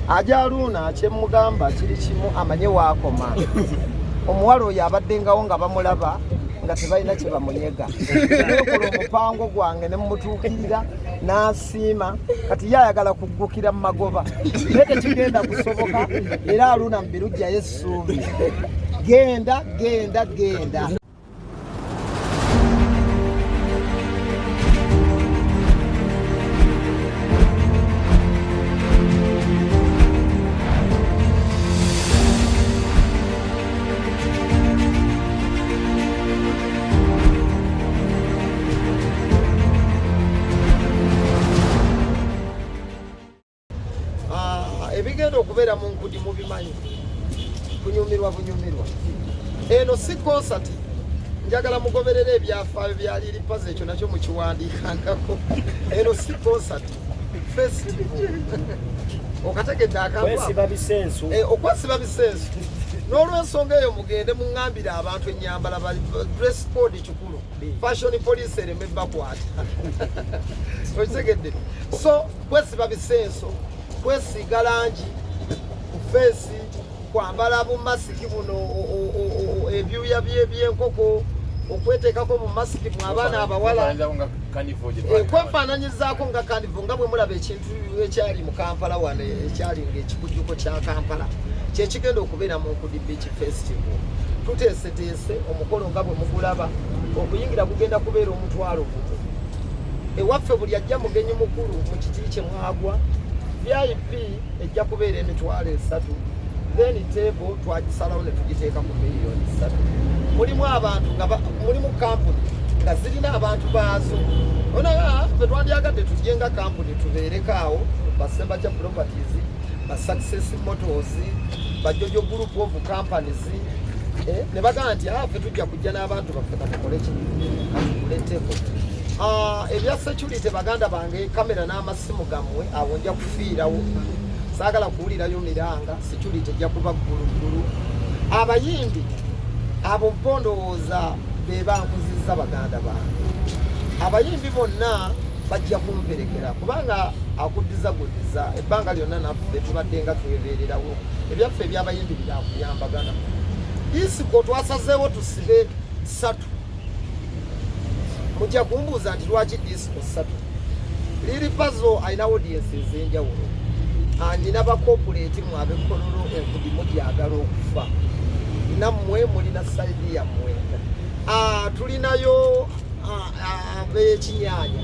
Ajaluna kyemugamba kiri kimu amanye waakoma. Omuwala oyo abaddengawo nga bamulaba nga tebalina kye bamunyega. Nekola omupango gwange ne mmutuukirira n'asiima kati yayagala kuggukira mu magoba. Naye tekigenda kusoboka era Aruna mu birujjayo essuubi. Genda. Ebigenda okubeera mu nkudi mubimanyi kunyumirwa. Eno si concert njagala mugoberere ebyafaayo bya Lili Puzzle ekyo nakyo mukiwandiikangako. Eno si concert festival. Okategedde akampa okwesiba bisensu. N'olw'ensonga eyo mugende muŋŋambire abantu ennyambala dress code kikulu. Fashion police ereme bakwata. Okitegedde? So kwesiba bisensu, kwesiga langi ku feesi, kwambala mu masiki buno ebyuya by'enkoko, okweteekako mu masiki mu abaana abawala, kwefaananyizaako nga kanivo nga bwe mulaba ekintu ekyali mu Kampala wano ekyali ng'ekikujjuko kya Kampala kyekigenda okubeera mu Nkudi Beach Festival. Tuteeseteese omukolo nga bwe mugulaba, okuyingira kugenda kubeera omutwalo gumu. Ewaffe buli ajja mugenyi mukulu mu kiti kye mwagwa, VIP ejja kubeera emitwalo 3, then table twagisalawo ne tugiteeka ku miliyoni 3. Mulimu abantu mulimu kampuni nga zirina abantu baazo. Ona ffe twandyagadde tujje nga kampuni tubeereko awo Basemba Kya Properties, ba Success Motors, ba Jojo Group of Companies, ne bagamba nti ffe tujja kujja n'abantu baffe katukole katukuleeteko. Ebya security baganda bange kamera n'amasimu gammwe awo nja kufiirawo. Saagala kuwulirayo miranga, security ejja kuba ggulugulu. Abayimbi abo mpondowooza be bankuzizza baganda bange. Abayimbi bonna bajja kumperekera kubanga akuddiza guddiza ebbanga lyonna naffe tubadde nga twebeererawo. Ebyaffe eby'abayimbi byakuyambagana. Disco twasazeewo tusibe 3. Mujja kumbuuza nti lwaki disco 3? Lili Puzzle alina audience ez'enjawulo. Nina ba corporate mu ab'ekkololo Enkudi mugyagala okufa. Nammwe mulina sayidi yammwe. Tulinayo ab'ekinyaanya.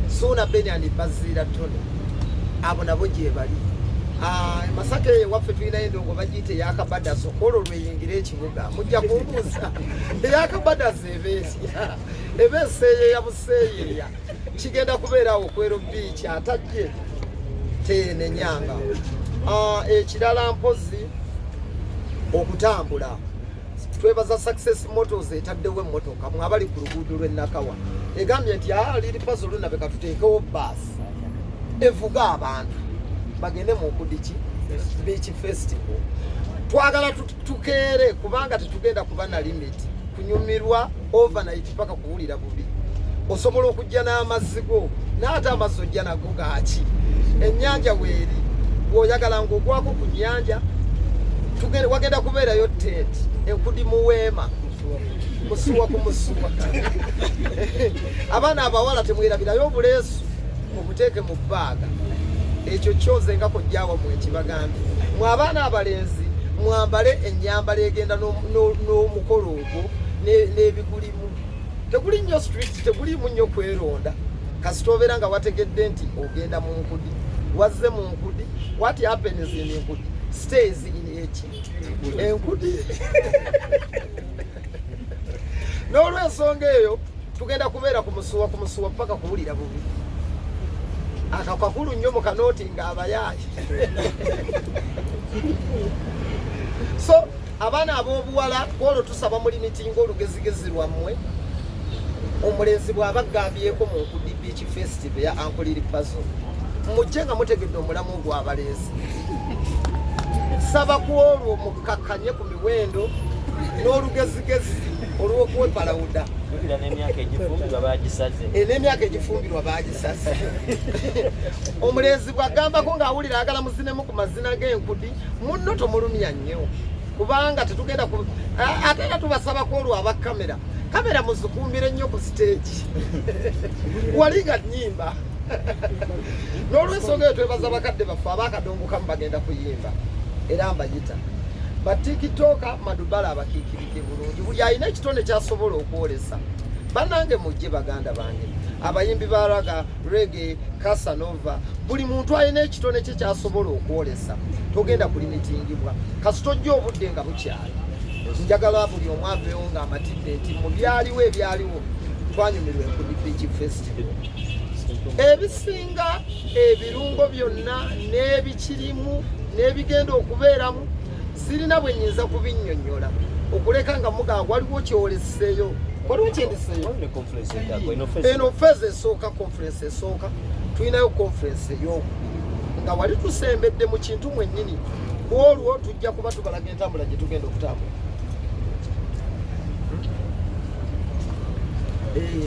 Suuna Benyani Bazira Tony. Abo nabo gye bali. Masaka waffe tulina endongo bagiyita eyakabadazo olwo lweyingira ekibuga. Mujja kumbuuza eyakabadazo eba eseeyeeya buseeyeeya. Kigenda kubeerawo Okwero Beach atajje Teene Nyanga. Ekirala mpozi okutambula. Twebaza Success Motors etaddewo emmotoka mwabali ku luguudo lw'e Nakawa. Egambye nti Lili Puzzle lunabe katuteekewo baasi evuga abantu bagende mu Nkudi Beach Festival. Twagala tukeere kubanga tetugenda kuba na limit. Kunyumirwa overnight paka kuwulira bubi. Osobola okujja n'amazzi go n'ate amazzi ojja nago gaaki. Ennyanja weeri bw'oyagala ng'ogwako ku nnyanja wagenda kubeerayo tent Enkudi muweema musuwa ku musuwa. Abaana abawala temwerabirayo obuleesu mubuteeke mu bbaaga. Ekyo kyoze nga kojjaawa mu ekibagambye. Mwe abaana abalenzi mwambale ennyambala egenda n'omukolo ogwo n'ebigulimu. Teguli nnyo street, tegulimu nnyo kweronda. Kasita obeera nga wategedde nti ogenda mu Nkudi, wazze mu Nkudi, what happens in Nkudi stays in Nkudi. N'olw'ensonga eyo tugenda kubeera ku musuwa paka kuwulira bubi. Akakakulu nnyo mu kanooti ng'abayaayi. So abaana ab'obuwala olwo tusaba muli mitingo olugezigezi lwammwe. Omulenzi bw'aba agambyeko mu Nkudi Beach Festival ya Uncle Lili Puzzle. Mujje nga mutegedde omulamu gw'abalenzi. Saba ku olwo mukkakanye ku miwendo n'olugezigezi olw'okwepalawuda. n'emyaka egifumbirwa baagisaze. Omulenzi bw'agambako ng'awulira agala muzinemu ku mazina g'enkudi, munno tomulumya nnyo kubanga tetugenda ku ate era tubasabako olwo aba kamera muzikumbire nnyo ku siteegi wali nga nnyimba. N'olw'ensonga eyo twebaza bakadde baffe abaakadongokamu bagenda kuyimba era mbayita batikitoka madubala abakiikirike bulungi, buli alina ekitone kyasobola okwolesa. Bannange mujje baganda bange, abayimbi ba raga, reggae, Casanova, buli muntu alina ekitone kye kyasobola okwolesa. Togenda kulimitingibwa kasito tojja obudde nga bukyali. Njagala buli omu aveewo ng'amatidde nti mu byaliwo ebyaliwo twanyumirwa Enkudi Beach Festival. Ebisinga ebirungo byonna n'ebikirimu n'ebigenda okubeeramu sirina bwe nnyinza kubinnyonnyola okuleka nga mugaa waliwo kyoleseeyo. Waliwo kyendiseeyo eno fezi esooka, conference esooka, tulinayo conference ey'okubiri nga wali tusembedde mu kintu mwennyini. Olwo tujja kuba tubalaga entambula gye tugenda okutambula.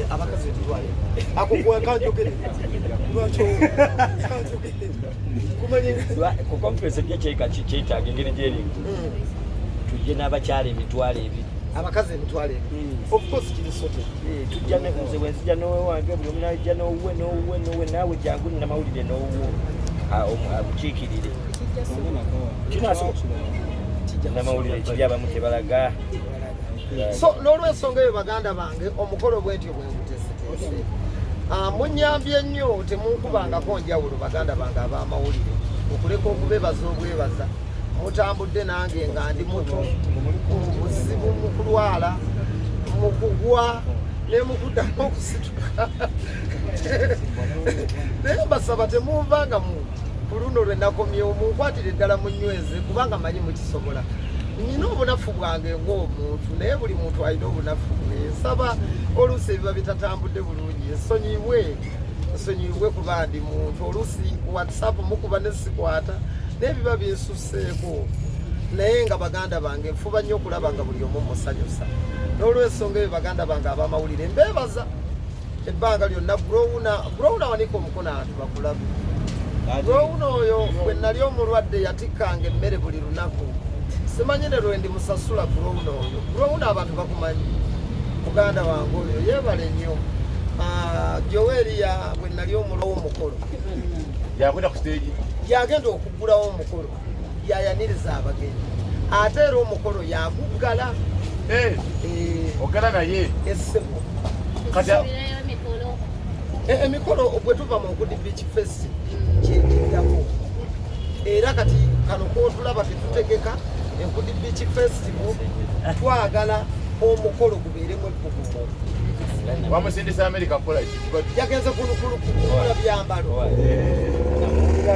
Abakazi betulwale ako kanjogere lwakyo ku conference kyetaaga engeri gyeri tujje n'abakyala emitwalo ebiri, abakazi emitwalo ebiri. Of course kiri sote tujja nze wenzija n'owe wange buli omu najja n'owuwe naawe jangu namawulire n'owuwo akukiikirire namawulire kiri abamu tebalaga. So n'olw'ensonga eyo baganda bange omukolo bwentyo bwenguteeseteese munyambye nnyo temunkubangako njawulo baganda bange ab'amawulire okuleka okubebaza obwebaza. Mutambudde nange nga ndi muto mu buzibu, mu kulwala, mu kugwa ne mu kuddamu okusituka naye mbasaba temunvanga ku luno lwe nakomyewo munkwatire ddala munyweze kubanga manyi mukisobola. Nina obunafu bwange ng'omuntu naye buli muntu alina obunafu bwe. Nsaba oluusi ebiba bitatambudde bulungi nsonyiibwe kuba ndi muntu. Oluusi ku WhatsApp mukuba ne sikwata n'ebiba binsusseeko naye nga baganda bange nfuba nnyo okulaba nga buli omu musanyusa. N'olw'ensonga eyo baganda bange ab'amawulire mbeebaza ebbanga lyonna. Growuna wanika omukono abantu bakulabe. Growuna oyo bwe nali omulwadde yatikkanga emmere buli lunaku. Simanyi ne lwe ndi musasula Growuna oyo. Growuna abantu bakumanyi muganda wange oyo yeebale nnyo. Joweria bwe nali omulawo omukolo yakwenda ku stage yagenda okuggulawo omukolo yayaniriza abagenyi ate era omukolo yaguggala ogala naye essebo kati emikolo bwe tuva mu Enkudi Beach Fest kyekiddako era kati kano kootulaba tetutegeka Enkudi Beach Festival twagala omukolo gubeeremu ebbugumu. wamusindisa America kukola yagenze kugula byambalo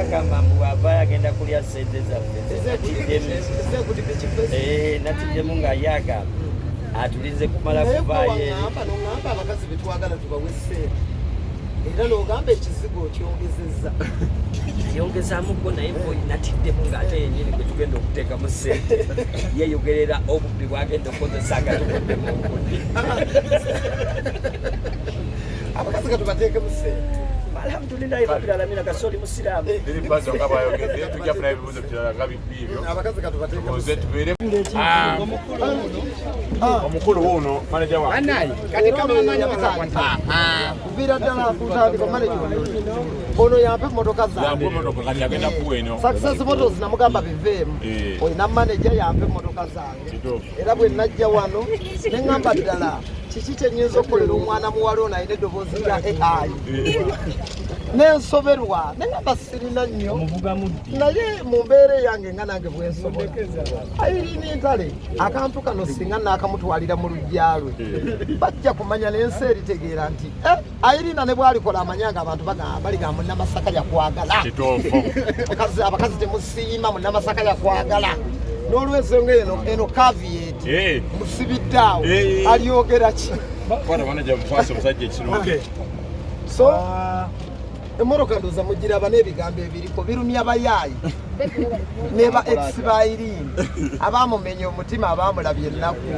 agamba mbu ava yagenda kulya sente zaffe natiddemu nga yagamba atulize kumala kuvaayo noŋŋamba abakazi betwagala tubawe ssente era n'ogamba ekizigo kyongezezza yongezaamugo naye natiddemu ng'ate yennyini gwe tugenda okuteekamu ssente yeeyogerera obubbi bwagenda okukozesa nga tukoddemu obudde abakazi katubateekemu ssente. Alhamdulillahi rabbil alamin kasoli musiramu bazo nga bayogedde tujja kufuna ebibuuzo birala nga bibyo abakazi katubateekemu oze tubeere omukulu wuuno manager wange kati kamamanya kuviira ddala kutandika manager ono yampe emmotoka zange kati agenda kuweno Success Motors namugamba biveemu olina manager yampe emmotoka zange era bwe najja wano ne ŋŋamba ddala kiki kyenyinza okukolera omwana muwala ono alina eddoboozi lya AI nensoberwa neŋŋamba sirina nnyo naye mu mbeera yange nga nange bwensobola ayirina entale akantu kano singa naakamutwalira mu lujja lwe bajja kumanya n'ensi eritegeera nti ayirina ne bwalikola amanyanga abantu baligamba munnamasaka yakwagala abakazi temusiima munnamasaka yakwagala n'olw'ensonga eno caveat musibidde awo alyogera ki manager mukwasa omusajja ekirungi so Emmoroka ndoza mugiraba n'ebigambo ebiriko birumya abayaayi neba ex-Irene abamumenye omutima abamulabye ennaku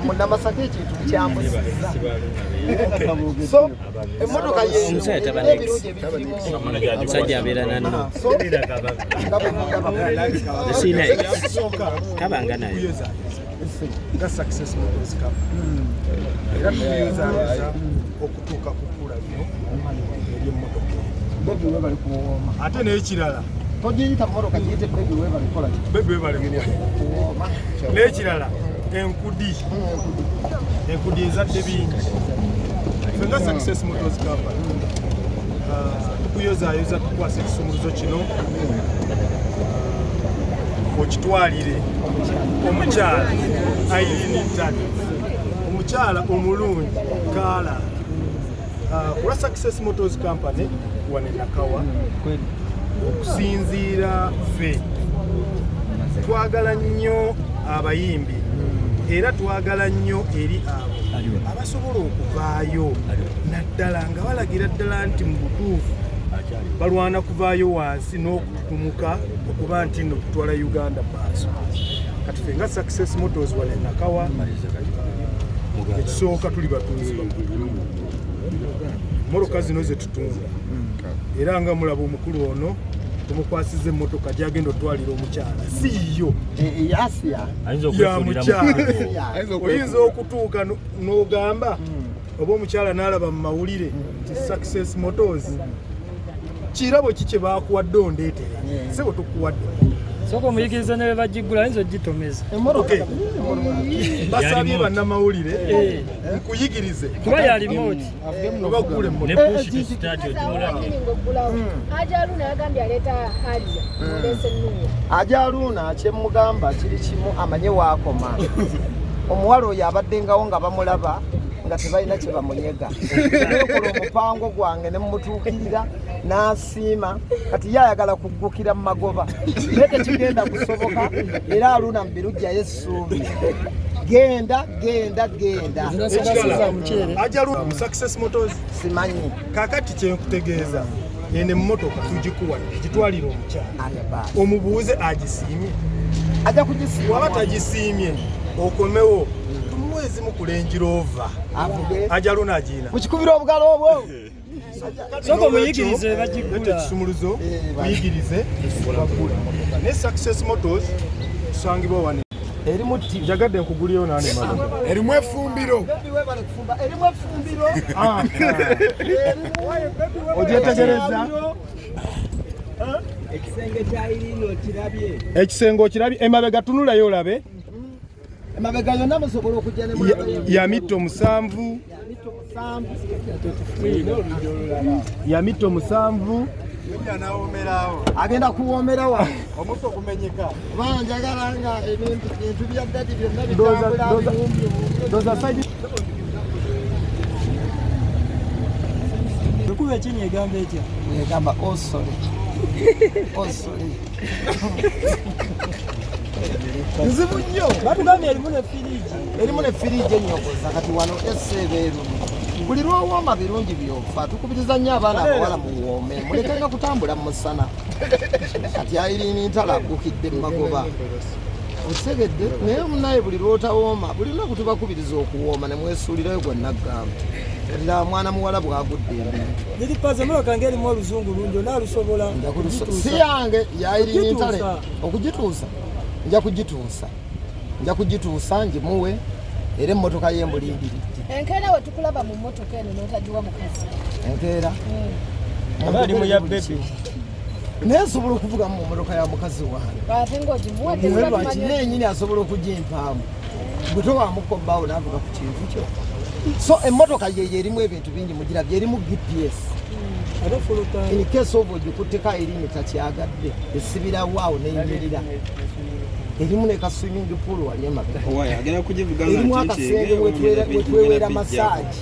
munnamasaka ekintu kyambusiza so emmotoka y'ebirungi ebikirimu omusajja abeera nanno siina kabanga naye nga Success Motors Cup era tuyuza okutuuka ku kkula lino ery'emmotoka ate n'ekirala togiyita mmoroka giyite bebi webalikola bebi webalikuwooma n'ekirala enkudi ezadde bingi ffe nga Success Motors Company tukuyozaayoza tukwasa ekisumuluzo kino okitwalire omukyala Irene Ntale omukyala omulungi kaala kula Success Motors Company wane Nakawa okusinziira ffe twagala nnyo abayimbi era twagala nnyo eri abo abasobola okuvaayo naddala nga balagira ddala nti mu butuufu balwana kuvaayo wansi n'okututumuka okuba nti nno kutwala Uganda maaso kati ffe nga Success Motors wane Nakawa ekisooka tuli batunzi mmotoka zino ze tutunda era nga mulaba omukulu ono tumukwasiza emmotoka gyagenda otwalira omukyala siiyo ya mukyala oyinza okutuuka n'ogamba oba omukyala n'alaba mu mawulire nti Success Motors kirabo ki kye baakuwadde ondeetere sebo tukuwadde soko muyigiriza ne bajigula ayinza ogitomeza basabye bannamawulire nkuyigirize kuba yali moti obagule ne push to start otumulabye Ajaluna yagambye aleeta Halia mulese nnuyo Ajaluna kyemugamba kiri kimu amanye waakoma omuwala oyo abaddengawo nga bamulaba nga tebalina kye bamunyega nekola omupango gwange ne mumutuukirira n'asiima kati yayagala kuggukira mu magoba naye tekigenda kusoboka era aluna mu birujjayo essuubi genda Ajaluna mu Success Motors simanyi kakati kyenkutegeeza ene emmotoka tugikuwa gitwalira omukyala omubuuze agisiimye ajja kugisiima waba tagisiimye okomewo tumwezi mu Range Rover Ajaluna agiina mukikubira obugalo obwo soko muyigirize bajigula ekisumuluzo muyigirize bagula ne Success Motors tusangibwa wane eri mutti njagadde nkugulirayo nane mama erimu efumbiro ogyetegereza ekisenge okirabye emabega tunulayo olabe emabega yonna musobola okujja ne ya mito 7 ya mito 7 agenda kuwoomera wa omuto kumenyeka banjagala nga ebintu bya dadi byonna bitambula doza side kuba ekinyi egamba etya egamba osole nzibu nnyo batugambye erimu ne firiji ennyogoza kati wano eseebeeru buli lwowooma birungi byofa tukubiriza nnyo abaana abawala muwoome mulekenga kutambula mu musana kati Irene Ntale aggukidde mu magoba otegedde naye munaye buli lwotawooma buli lunaku tubakubiriza okuwooma ne mwesuulirayo gwa naggamba era mwana muwala bwagudde embi niri paza moloka ngerimu oluzungu lungi onaalusobola si yange ya Irene Ntale okugituusa nja kugituusa ngimuwe era emmotoka y'embulindiridde enkeera we tukulaba mu mmotoka eno n'otagiwa mukazi enkeera abalimu ya bebi naye nsobola okuvuga mu mmotoka ya mukazi wange ate ng'ogimuwadde lwaki nennyini asobola okugimpaamu gwe towamukobbawo n'avuga ku kintu kyo so emmotoka yeyo erimu ebintu bingi mugirabye erimu GPS in case of ogikutteko Irene takyagadde esibirawo neyimirira erimu ne ka swimming pool wali emabega erimu akasenge wetwewera massage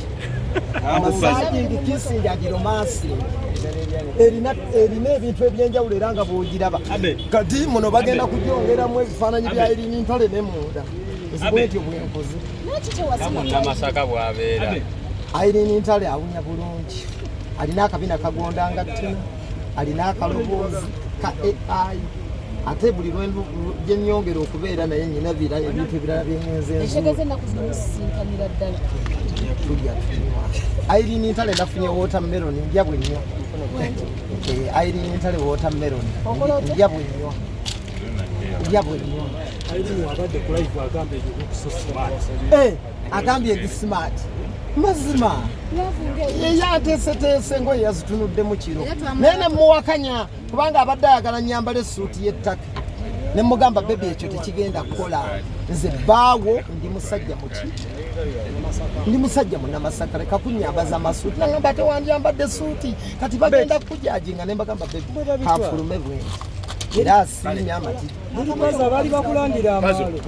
amassaging kissing agiromansing erina ebintu ebyenjawulo era nga bwogiraba kati muno bagenda kugyongeramu ebifaananyi bya Irene Ntale ne munda ezibwetyo bwenkoze n'eki kyewasima Masaka bwabeera Irene Ntale awunya bulungi alina akabina kagonda nga ttina, alina akaloboozi ka AI. Ate buli gye nnyongera okubeera naye nnyina ebintu ebirala byengenze enshegeze ennaku zino musisinkanira ddala tulya tunywa. Irene Ntale nafunye watermelon ndya bwe nnyo. Irene Ntale watermelon ndya bwe nnyo. Ndya bwe nnyo. Irene wabadde ku live agambye egibukuso smart. Agambye egi smart. Mazima yateeseteese ngoye yazitunuddemu kiro naye ne muwakanya kubanga abadde ayagala nyambala essuuti y'ettaka ne mugamba bebi ekyo tekigenda kukola nze bbaawo ndi musajja muki ndi musajja munnamasaka leka kunyambaza amasuuti nagamba tewandyambadde suuti kati bagenda kujajinga ne mbagamba bebi kanfulume bwenti era asiimye amati baza baali bakulandira amaalo